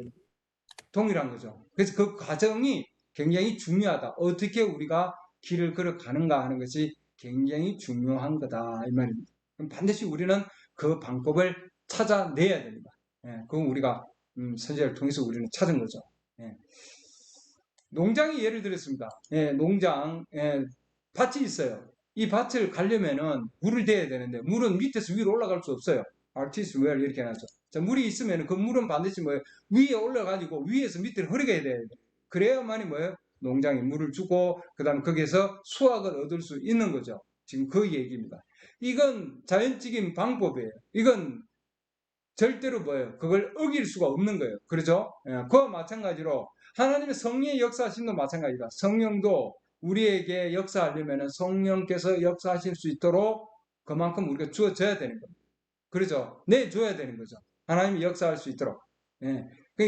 동일한 거죠. 그래서 그 과정이 굉장히 중요하다. 어떻게 우리가 길을 걸어가는가 하는 것이 굉장히 중요한 거다. 이 말입니다. 그럼 반드시 우리는 그 방법을 찾아내야 됩니다. 그건 우리가 선지자를 통해서 우리는 찾은 거죠. 농장이 예를 들었습니다. 농장 밭이 있어요. 이 밭을 가려면은 물을 대야 되는데 물은 밑에서 위로 올라갈 수 없어요. artist well 이렇게 해놨죠. 자, 물이 있으면 그 물은 반드시 뭐예요? 위에 올라가지고 위에서 밑으로 흐르게 돼야 돼요. 그래야만이 뭐예요? 농장에 물을 주고 그다음 거기에서 수확을 얻을 수 있는 거죠. 지금 그 얘기입니다. 이건 자연적인 방법이에요. 이건 절대로 뭐예요? 그걸 어길 수가 없는 거예요. 그렇죠? 그와 마찬가지로 하나님의 성령의 역사하심도 마찬가지다. 성령도 우리에게 역사하려면 성령께서 역사하실 수 있도록 그만큼 우리가 주어져야 되는 겁니다. 그렇죠? 내줘야 되는 거죠. 하나님이 역사할 수 있도록.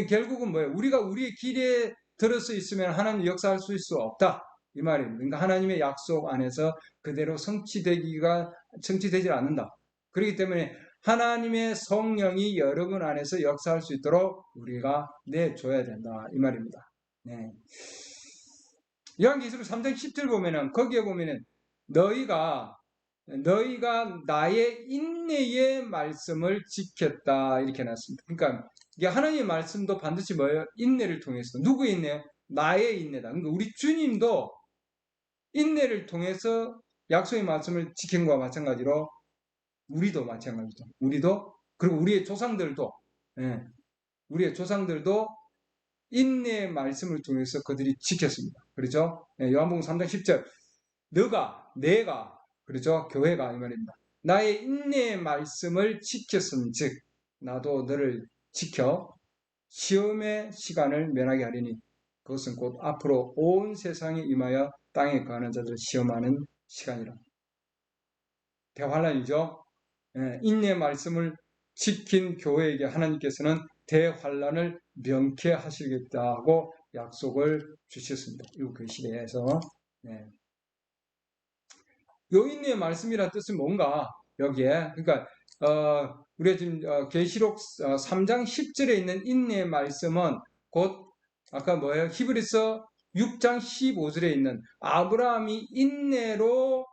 결국은 뭐예요? 우리가 우리의 길에 들어서 있으면 하나님이 역사할 수 있을 수 없다. 이 말입니다. 그러니까 하나님의 약속 안에서 그대로 성취되지 않는다. 그렇기 때문에 하나님의 성령이 여러분 안에서 역사할 수 있도록 우리가 내줘야 된다. 이 말입니다. 네. 요한계시록 3장 10절 보면은 거기에 보면은 너희가 나의 인내의 말씀을 지켰다 이렇게 해놨습니다. 그러니까 이게 하나님의 말씀도 반드시 뭐예요? 인내를 통해서. 누구의 인내요? 나의 인내다. 그러니까 우리 주님도 인내를 통해서 약속의 말씀을 지킨 것과 마찬가지로 우리도 마찬가지죠. 우리도 그리고 우리의 조상들도 우리의 조상들도 인내의 말씀을 통해서 그들이 지켰습니다. 그렇죠? 요한복음 3장 10절 내가 그렇죠? 교회가 이 말입니다. 나의 인내의 말씀을 지켰은즉 나도 너를 지켜 시험의 시간을 면하게 하리니 그것은 곧 앞으로 온 세상에 임하여 땅에 거하는 자들을 시험하는 시간이라. 대환란이죠. 인내의 말씀을 지킨 교회에게 하나님께서는 대환란을 명쾌하시겠다고 약속을 주셨습니다. 이 시대에서 요 인내의 말씀이라는 뜻은 뭔가 여기에 그러니까 우리가 지금 계시록 3장 10절에 있는 인내의 말씀은 곧 아까 뭐예요? 히브리서 6장 15절에 있는 아브라함이 인내로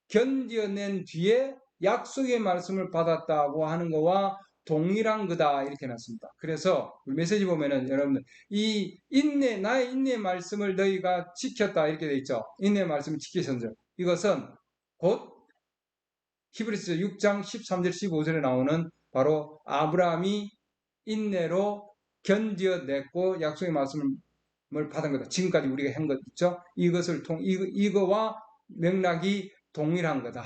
견뎌낸 뒤에 약속의 말씀을 받았다고 하는 거와 동일한 거다 이렇게 놨습니다. 그래서 메시지 보면은 여러분들 이 인내 나의 인내 말씀을 너희가 지켰다 이렇게 돼 있죠. 인내 말씀을 지키셨죠. 이것은 곧 히브리서 6장 13절 15절에 나오는 바로 아브라함이 인내로 견뎌냈고 약속의 말씀을 받은 거다. 지금까지 우리가 한 것 있죠. 이것을 이거와 맥락이 동일한 거다.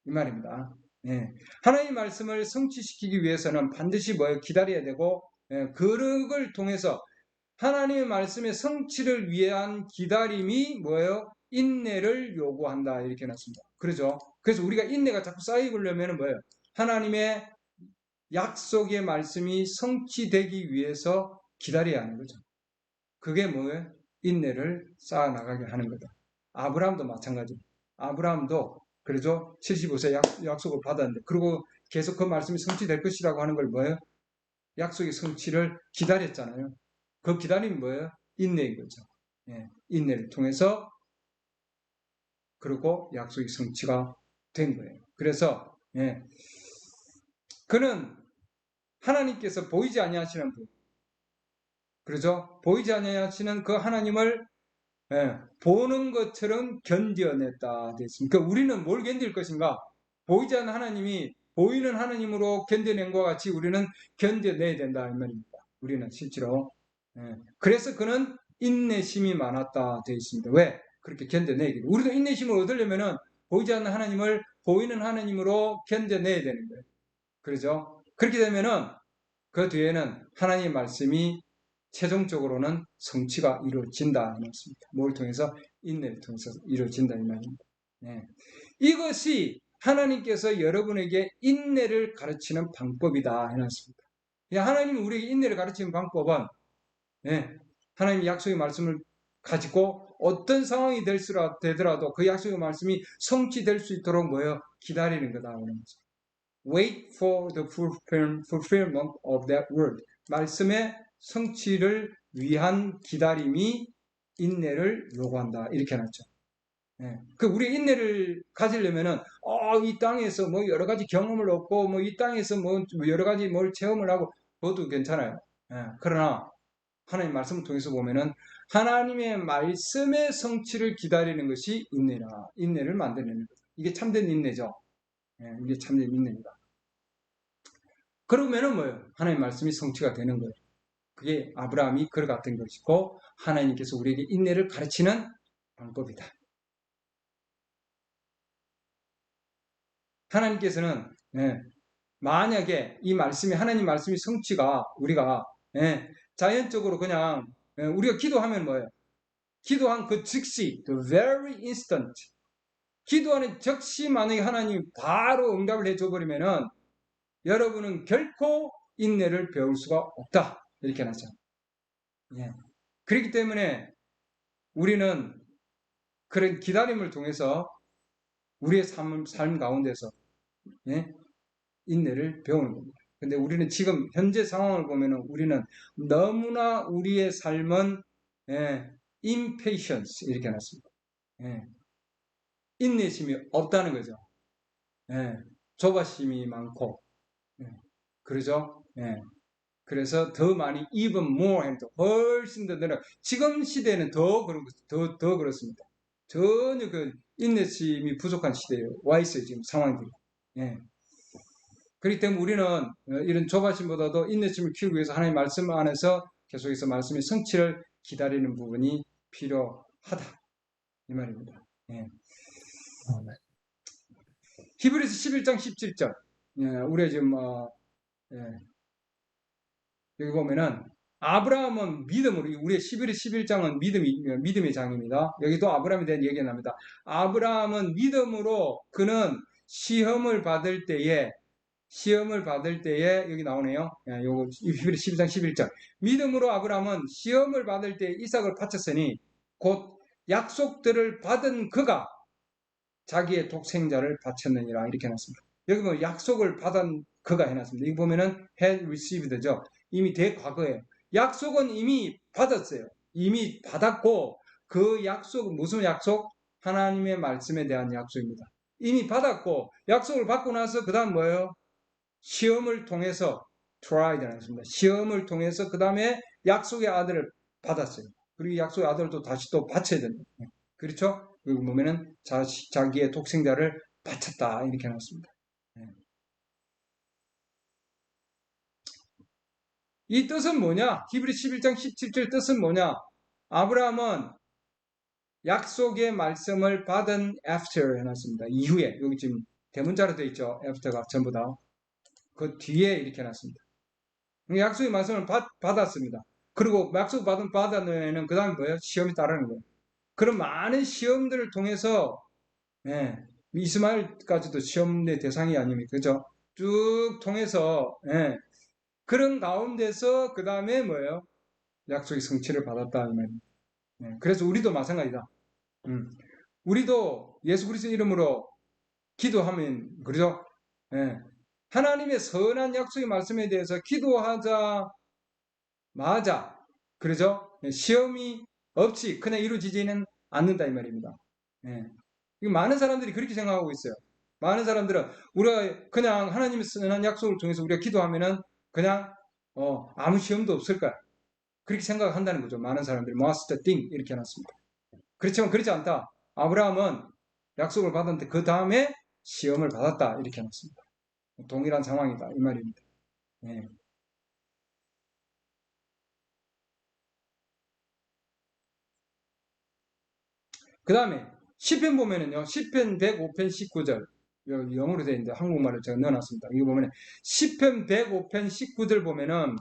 이 말입니다. 예. 하나님의 말씀을 성취시키기 위해서는 반드시 뭐예요? 기다려야 되고, 그를 통해서 하나님의 말씀의 성취를 위한 기다림이 뭐예요? 인내를 요구한다. 이렇게 놨습니다. 그러죠? 그래서 우리가 인내가 자꾸 쌓이려면 뭐예요? 하나님의 약속의 말씀이 성취되기 위해서 기다려야 하는 거죠. 그게 뭐예요? 인내를 쌓아나가게 하는 거다. 아브라함도 마찬가지입니다. 아브라함도 그러죠? 75세 약속을 받았는데 그리고 계속 그 말씀이 성취될 것이라고 하는 걸 뭐예요? 약속의 성취를 기다렸잖아요. 그 기다림이 뭐예요? 인내인 거죠. 예, 인내를 통해서 그리고 약속의 성취가 된 거예요. 그래서 그는 하나님께서 보이지 아니하시는 분, 그러죠? 보이지 아니하시는 그 하나님을 보는 것처럼 견뎌냈다 됐습니다. 그러니까 우리는 뭘 견딜 것인가? 보이지 않는 하나님이 보이는 하나님으로 견뎌낸 것과 같이 우리는 견뎌내야 된다 이 말입니다. 우리는 실제로 그래서 그는 인내심이 많았다 되어 있습니다. 왜? 그렇게 견뎌내기를. 우리도 인내심을 얻으려면은 보이지 않는 하나님을 보이는 하나님으로 견뎌내야 되는 거예요. 그러죠? 그렇게 되면은 그 뒤에는 하나님의 말씀이 최종적으로는 성취가 이루어진다 이 말씀입니다. 뭘 통해서? 인내를 통해서 이루어진다 이 말입니다. 이것이 하나님께서 여러분에게 인내를 가르치는 방법이다 해놨습니다. 하나님이 우리에게 인내를 가르치는 방법은 하나님의 약속의 말씀을 가지고 어떤 상황이 되더라도 그 약속의 말씀이 성취될 수 있도록 뭐예요? 기다리는 거다 하는 거죠. Wait for the fulfillment of that word. 말씀의 성취를 위한 기다림이 인내를 요구한다. 이렇게 해놨죠. 그 우리 인내를 가지려면은 이 땅에서 뭐 여러 가지 경험을 얻고 뭐 이 땅에서 뭐 여러 가지 뭘 체험을 하고 그것도 괜찮아요. 그러나 하나님 말씀을 통해서 보면은 하나님의 말씀의 성취를 기다리는 것이 인내라. 인내를 만들어내는 거죠. 이게 참된 인내죠. 이게 참된 인내입니다. 그러면은 뭐예요? 하나님 말씀이 성취가 되는 거예요. 그게 아브라함이 그와 같은 것이고 하나님께서 우리에게 인내를 가르치는 방법이다. 하나님께서는 만약에 이 말씀이 하나님 말씀이 성취가 우리가 자연적으로 그냥 우리가 기도하면 뭐예요? 기도한 그 즉시 the very instant 기도하는 즉시 만약에 하나님이 바로 응답을 해줘 버리면은 여러분은 결코 인내를 배울 수가 없다. 이렇게 나죠. 그렇기 때문에 우리는 그런 기다림을 통해서 우리의 삶 가운데서 인내를 배우는 겁니다. 근데 우리는 지금 현재 상황을 보면은 우리는 너무나 우리의 삶은 impatience 이렇게 해놨습니다. 인내심이 없다는 거죠. 조바심이 많고 그러죠. 그래서 더 많이 even more and 훨씬 더 늘어. 지금 시대는 더 그렇습니다. 전혀 그 인내심이 부족한 시대에 와 있어요 지금 상황들이. 그렇기 때문에 우리는 이런 조바심보다도 인내심을 키우기 위해서 하나님의 말씀 안에서 계속해서 말씀의 성취를 기다리는 부분이 필요하다 이 말입니다. 히브리서 11장 17절 우리가 지금 여기 보면은 아브라함은 믿음으로 우리의 11장은 믿음의 장입니다. 여기도 아브라함에 대한 얘기가 납니다. 아브라함은 믿음으로 그는 시험을 받을 때에 여기 나오네요. 요거 히브리 12장 11절. 믿음으로 아브라함은 시험을 받을 때 이삭을 바쳤으니 곧 약속들을 받은 그가 자기의 독생자를 바쳤느니라 이렇게 해놨습니다. 여기 보면 약속을 받은 그가 해놨습니다. 여기 보면은 had received죠. 이미 대과거예요. 약속은 이미 받았어요. 이미 받았고 그 약속은 무슨 약속? 하나님의 말씀에 대한 약속입니다. 이미 받았고 약속을 받고 나서 그 다음 뭐예요? 시험을 통해서 tried라는 것입니다. 시험을 통해서 그 다음에 약속의 아들을 받았어요. 그리고 약속의 아들을 또 다시 또 바쳐야 됩니다. 그렇죠? 그리고 보면은 자기의 독생자를 바쳤다 이렇게 나왔습니다. 이 뜻은 뭐냐? 히브리 11장 17절 뜻은 뭐냐? 아브라함은 약속의 말씀을 받은 after 해놨습니다. 이후에 여기 지금 대문자로 되어 있죠. after가 전부 다. 그 뒤에 이렇게 해놨습니다. 약속의 말씀을 받았습니다. 그리고 약속 받은 그 다음에 뭐예요? 시험이 따르는 거예요. 그런 많은 시험들을 통해서 예, 이스마엘까지도 시험의 대상이 아닙니까? 그죠? 쭉 통해서 예, 그런 가운데서 그 다음에 뭐예요? 약속의 성취를 받았다 이 말입니다. 예, 그래서 우리도 마찬가지다. 우리도 예수 그리스도 이름으로 기도하면 그러죠? 예, 하나님의 선한 약속의 말씀에 대해서 기도하자마자 그러죠? 예, 시험이 없이 그냥 이루어지지는 않는다 이 말입니다. 예. 많은 사람들이 그렇게 생각하고 있어요. 많은 사람들은 우리가 그냥 하나님의 선한 약속을 통해서 우리가 기도하면은 그냥 아무 시험도 없을 거야. 그렇게 생각한다는 거죠. 많은 사람들이 was the thing 이렇게 해놨습니다. 그렇지만 그렇지 않다. 아브라함은 약속을 받았는데 그 다음에 시험을 받았다 이렇게 해놨습니다. 동일한 상황이다 이 말입니다. 예. 그 다음에 시편 보면은요. 시편 105편 19절 영어로 되어 있는데 한국말을 제가 넣어놨습니다. 이거 보면은 시편 105편 19절 보면은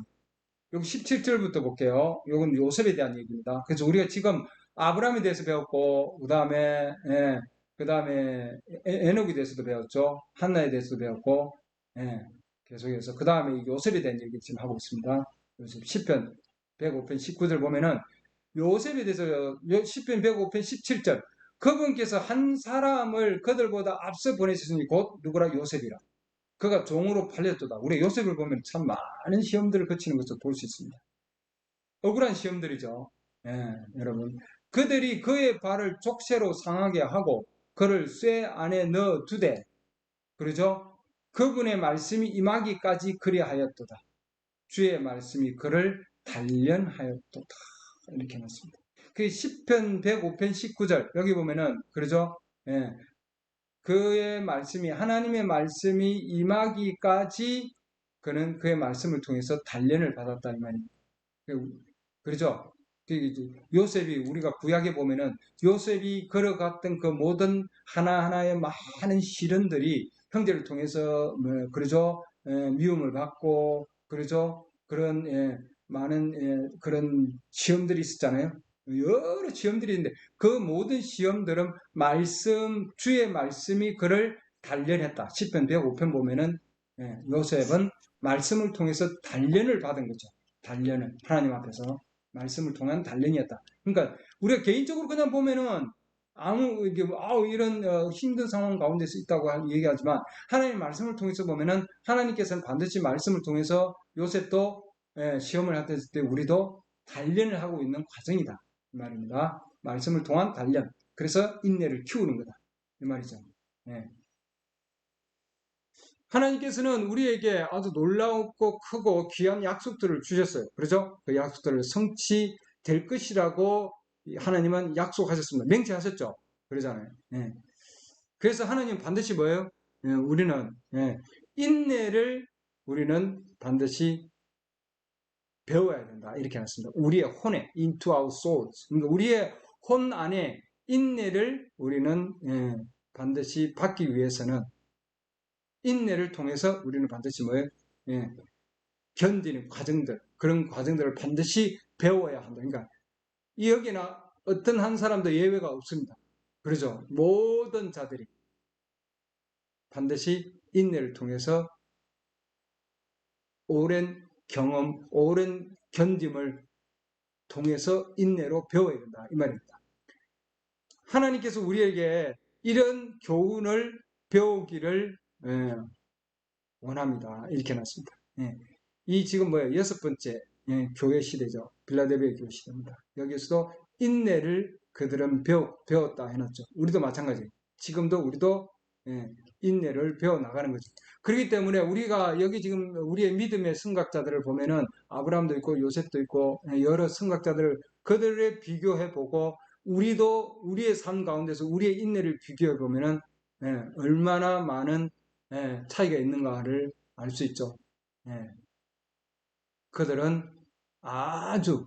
여기 17절부터 볼게요. 이건 요셉에 대한 얘기입니다. 그래서 우리가 지금 아브라함에 대해서 배웠고, 그 다음에 에녹에 대해서도 배웠죠. 한나에 대해서도 배웠고, 예, 계속해서 그 다음에 요셉에 대한 얘기 지금 하고 있습니다. 요셉 10편 105편 19절 보면은 요셉에 대해서 시편 105편 17절 그분께서 한 사람을 그들보다 앞서 보내셨으니 곧 누구라 요셉이라. 그가 종으로 팔렸도다. 우리 요셉을 보면 참 많은 시험들을 거치는 것을 볼 수 있습니다. 억울한 시험들이죠. 예, 여러분. 그들이 그의 발을 족쇄로 상하게 하고 그를 쇠 안에 넣어 두되 그러죠? 그분의 말씀이 임하기까지 그리하였도다. 주의 말씀이 그를 단련하였도다. 이렇게 놨습니다. 그 10편 105편 19절 여기 보면은 그러죠? 예, 그의 말씀이 하나님의 말씀이 임하기까지 그는 그의 말씀을 통해서 단련을 받았다 이 말입니다. 그렇죠? 요셉이 우리가 구약에 보면은 요셉이 걸어갔던 그 모든 하나하나의 많은 시련들이 형제를 통해서 그러죠? 미움을 받고 그러죠? 그런 많은 그런 시험들이 있었잖아요. 여러 시험들이 있는데 그 모든 시험들은 주의 말씀이 그를 단련했다. 10편 105편 보면은 요셉은 말씀을 통해서 단련을 받은 거죠. 단련을 하나님 앞에서 말씀을 통한 단련이었다. 그러니까 우리가 개인적으로 그냥 보면은 이런 힘든 상황 가운데서 있다고 얘기하지만 하나님 말씀을 통해서 보면은 하나님께서는 반드시 말씀을 통해서 요셉도 시험을 했을 때 우리도 단련을 하고 있는 과정이다 이 말입니다. 말씀을 통한 단련. 그래서 인내를 키우는 거다 이 말이죠. 예. 하나님께서는 우리에게 아주 놀랍고 크고 귀한 약속들을 주셨어요. 그렇죠? 그 약속들을 성취될 것이라고 하나님은 약속하셨습니다. 맹세하셨죠? 그러잖아요. 예. 그래서 하나님 반드시 뭐예요? 우리는 인내를 우리는 반드시 배워야 된다. 이렇게 했습니다. 우리의 혼에 into our souls. 그러니까 우리의 혼 안에 인내를 우리는 반드시 받기 위해서는 인내를 통해서 우리는 반드시 뭐예요? 예, 견디는 과정들, 그런 과정들을 반드시 배워야 한다. 그러니까 여기나 어떤 한 사람도 예외가 없습니다. 그러죠? 모든 자들이 반드시 인내를 통해서 오랜 경험, 오랜 견딤을 통해서 인내로 배워야 된다. 이 말입니다. 하나님께서 우리에게 이런 교훈을 배우기를 원합니다. 이렇게 놨습니다. 이 지금 뭐예요? 여섯 번째 교회 시대죠. 빌라델비아 교회 시대입니다. 여기서도 인내를 그들은 배웠다 해놨죠. 우리도 마찬가지. 지금도 우리도 인내를 배워 나가는 거죠. 그렇기 때문에 우리가 여기 지금 우리의 믿음의 승각자들을 보면은 아브라함도 있고 요셉도 있고 여러 승각자들을 그들을 비교해 보고 우리도 우리의 삶 가운데서 우리의 인내를 비교해 보면은 얼마나 많은 차이가 있는가를 알 수 있죠. 그들은 아주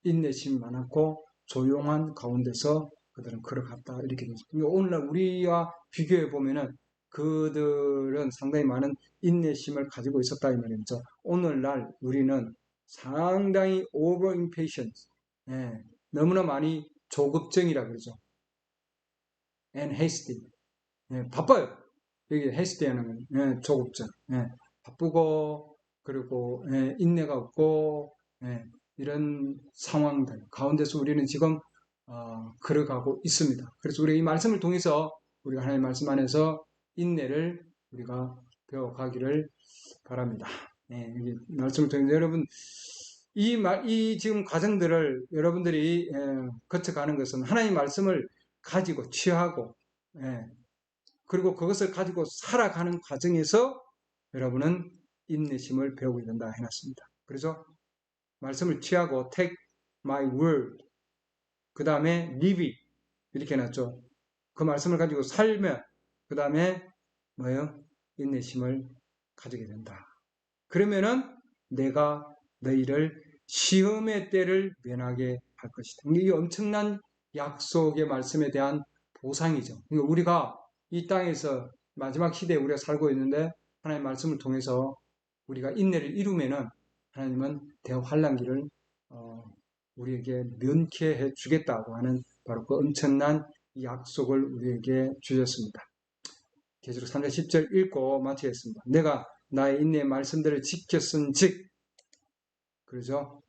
인내심이 많았고 조용한 가운데서 그들은 걸어갔다 이렇게 되죠. 오늘날 우리와 비교해 보면은 그들은 상당히 많은 인내심을 가지고 있었다 이 말이죠. 오늘날 우리는 상당히 over impatient, 너무나 많이 조급증이라 그러죠. and hasty, 바빠요. 여기 hasty하는 조급증, 바쁘고 그리고 인내가 없고 이런 상황들 가운데서 우리는 지금 걸어가고 있습니다. 그래서 우리 이 말씀을 통해서 우리가 하나님의 말씀 안에서 인내를 우리가 배워가기를 바랍니다. 이 말씀을 통해서 여러분 이 지금 과정들을 여러분들이 거쳐가는 것은 하나님의 말씀을 가지고 취하고 그리고 그것을 가지고 살아가는 과정에서 여러분은 인내심을 배우게 된다 해놨습니다. 그래서 말씀을 취하고 take my word, 그 다음에 live it 이렇게 해놨죠. 그 말씀을 가지고 살면 그 다음에 뭐예요? 인내심을 가지게 된다. 그러면은 내가 너희를 시험의 때를 면하게 할 것이다. 이게 엄청난 약속의 말씀에 대한 보상이죠. 우리가 이 땅에서 마지막 시대에 우리가 살고 있는데 하나님의 말씀을 통해서 우리가 인내를 이루면은 하나님은 대환란기를 우리에게 면케해 주겠다고 하는 바로 그 엄청난 약속을 우리에게 주셨습니다. 계시록 3장 10절 읽고 마치겠습니다. 내가 나의 인내의 말씀들을 지켰은즉, 그러죠?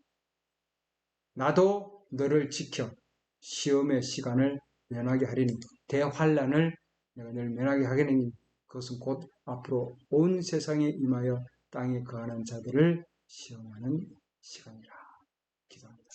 나도 너를 지켜 시험의 시간을 면하게 하리니, 대환란을 내가 너를 면하게 하겠느니 그것은 곧 앞으로 온 세상에 임하여 땅에 거하는 자들을 시험하는 시간이라. 기도합니다.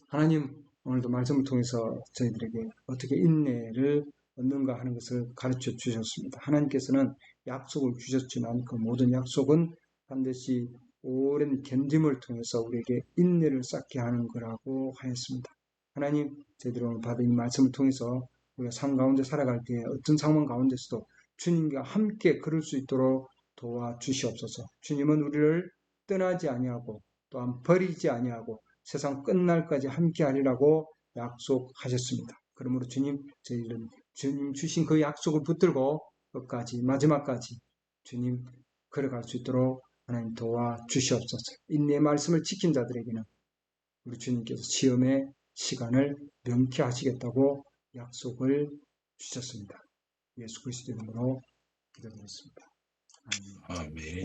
하나님, 오늘도 말씀을 통해서 저희들에게 어떻게 인내를 얻는가 하는 것을 가르쳐 주셨습니다. 하나님께서는 약속을 주셨지만 그 모든 약속은 반드시 오랜 견딤을 통해서 우리에게 인내를 쌓게 하는 거라고 하였습니다. 하나님, 저희들이 오늘 받은 이 말씀을 통해서 우리가 삶 가운데 살아갈 때 어떤 상황 가운데서도 주님과 함께 걸을 수 있도록 도와주시옵소서. 주님은 우리를 떠나지 아니하고 또한 버리지 아니하고 세상 끝날까지 함께 하리라고 약속하셨습니다. 그러므로 주님, 저희는 주님 주신 그 약속을 붙들고 끝까지 마지막까지 주님 걸어갈 수 있도록 하나님 도와주시옵소서. 인내의 말씀을 지킨 자들에게는 우리 주님께서 시험의 시간을 명쾌하시겠다고 약속을 주셨습니다. 예수 그리스도 이름으로 기도드렸습니다. 아멘.